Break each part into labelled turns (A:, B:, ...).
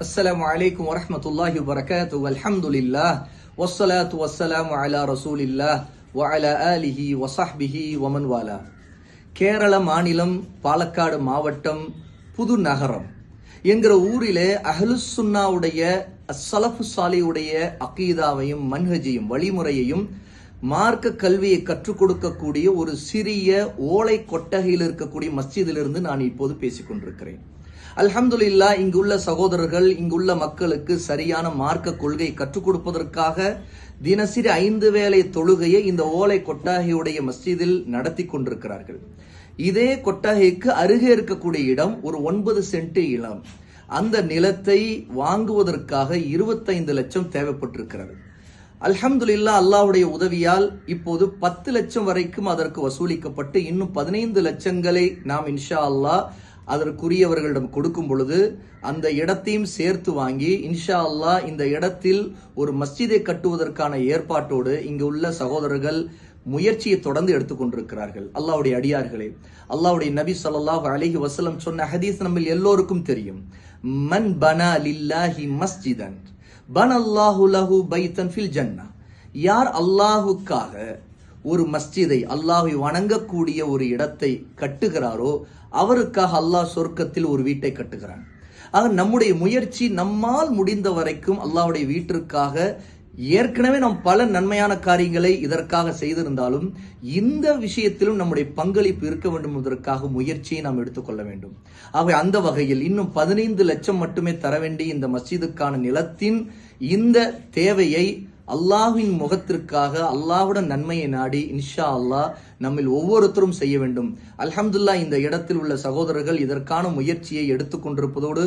A: அஸ்ஸலாமு அலைக்கும் வரஹ்மத்துல்லாஹி வபரகாத்துஹு. அல்ஹம்துலில்லாஹ் வஸ்ஸலாத்து வஸ்ஸலாமு அலா ரசூலில்லாஹ் வ அலா ஆலிஹி வ ஸஹ்பிஹி வ மன் வாலா. கேரள மாநிலம் பாலக்காடு மாவட்டம் புது நகரம் என்கிற ஊரிலே அஹ்லுஸ் சுன்னாவுடைய அஸ்ஸலஃபு ஸாலிஹுடைய அகீதாவையும் மன்ஹஜையும் வழிமுறையையும் மார்க்க கல்வியை கற்றுக் கொடுக்கக்கூடிய ஒரு சிறிய ஓலை கொட்டகையில் இருக்கக்கூடிய மஸ்ஜிதிலிருந்து நான் இப்போது பேசிக் கொண்டிருக்கிறேன். அல்ஹம்துலில்லாஹ், இங்குள்ள சகோதரர்கள் இங்குள்ள மக்களுக்கு சரியான மார்க்க கொள்கை கற்றுக் கொடுப்பதற்காக தினசரி 5 வேளை தொழுகையை இந்த ஓலை கொட்டகையுடைய மஸ்ஜிதில் நடத்தி கொண்டிருக்கிறார்கள். இதே கொட்டகைக்கு அருகே இருக்கக்கூடிய இடம் ஒரு 9 சென்ட் இடம். அந்த நிலத்தை வாங்குவதற்காக 25 லட்சம் தேவைப்பட்டிருக்கிறது. அல்ஹம்துலில்லாஹ், அல்லாஹ்வுடைய உதவியால் இப்போது 10 லட்சம் வரைக்கும் அதற்கு வசூலிக்கப்பட்டு இன்னும் 15 லட்சங்களை நாம் இன்ஷா அல்லாஹ் அதற்குரியவர்களிடம் கொடுக்கும் பொழுது அந்த இடத்தையும் சேர்த்து வாங்கி இன்ஷா அல்லாஹ் இந்த இடத்தில் ஒரு மஸ்ஜிதை கட்டுவதற்கான ஏற்பாட்டோடு இங்கு உள்ள சகோதரர்கள் முயற்சியை தொடர்ந்து எடுத்துக்கொண்டிருக்கிறார்கள். அல்லாஹ்வுடைய அடியார்களே, அல்லாஹ்வுடைய நபி ஸல்லல்லாஹு அலைஹி வஸல்லம் சொன்ன ஹதீஸ் நம்ம எல்லோருக்கும் தெரியும். மன் பனா லில்லாஹி மஸ்ஜிதன் பனல்லாஹு லஹு பைத்தன் ஃபில் ஜன்னah. யார் அல்லாஹ்வுக்காக ஒரு மஸ்ஜிதை, அல்லாஹ்வை வணங்கக்கூடிய ஒரு இடத்தை கட்டுகிறாரோ அவருக்காக அல்லாஹ் சொர்க்கத்தில் ஒரு வீட்டை கட்டுகிறான். ஆக நம்முடைய முயற்சி நம்மால் முடிந்த வரைக்கும் அல்லாஹ்வுடைய வீட்டிற்காக ஏற்கனவே நாம் பல நன்மையான காரியங்களை இதற்காக செய்திருந்தாலும் இந்த விஷயத்திலும் நம்முடைய பங்களிப்பு இருக்க வேண்டும் என்பதற்காக முயற்சியை நாம் எடுத்துக்கொள்ள வேண்டும். ஆகவே அந்த வகையில் இன்னும் 15 லட்சம் மட்டுமே தர வேண்டிய இந்த மஸ்ஜிதுக்கான நிலத்தின் இந்த தேவையை அல்லாஹ்வின் முகத்திற்காக அல்லாஹ்வுடன் நன்மையை நாடி இன்ஷா அல்லாஹ் நம்மில் ஒவ்வொருத்தரும் செய்ய வேண்டும். அல்ஹம்துலில்லாஹ், இந்த இடத்தில் உள்ள சகோதரர்கள் இதற்கான முயற்சியை எடுத்துக்கொண்டிருப்பதோடு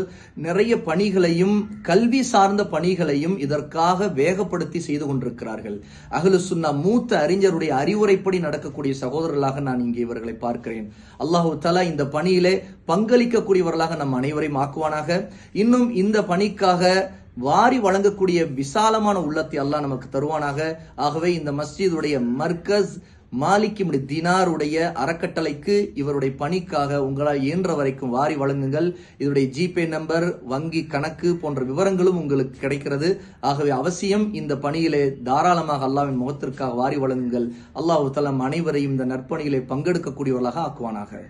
A: நிறைய பணிகளையும் கல்வி சார்ந்த பணிகளையும் இதற்காக வேகப்படுத்தி செய்து கொண்டிருக்கிறார்கள். அஹ்லுஸ் சுன்னா மூத்த அறிஞருடைய அறிவுரைப்படி நடக்கக்கூடிய சகோதரர்களாக நான் இங்கே இவர்களை பார்க்கிறேன். அல்லாஹ் தஆலா இந்த பணியிலே பங்களிக்கக்கூடியவர்களாக நம் அனைவரையும் ஆக்குவானாக. இன்னும் இந்த பணிக்காக வாரி வழங்கக்கூடிய விசாலமான உள்ளத்தை அல்லாஹ் நமக்கு தருவானாக. ஆகவே இந்த மஸ்ஜிதுடைய மர்கஸ் மாலிக் இப்னு தினாருடைய அறக்கட்டளைக்கு இவருடைய பணிக்காக உங்களால் இயன்ற வரைக்கும் வாரி வழங்குங்கள். இதனுடைய ஜிபே நம்பர், வங்கி கணக்கு போன்ற விவரங்களும் உங்களுக்கு கிடைக்கிறது. ஆகவே அவசியம் இந்த பணியிலே தாராளமாக அல்லாஹ்வின் முகத்திற்காக வாரி வழங்குங்கள். அல்லாஹ் தஆலா அனைவரையும் இந்த நற்பணியிலே பங்கெடுக்கக்கூடியவர்களாக ஆக்குவானாக.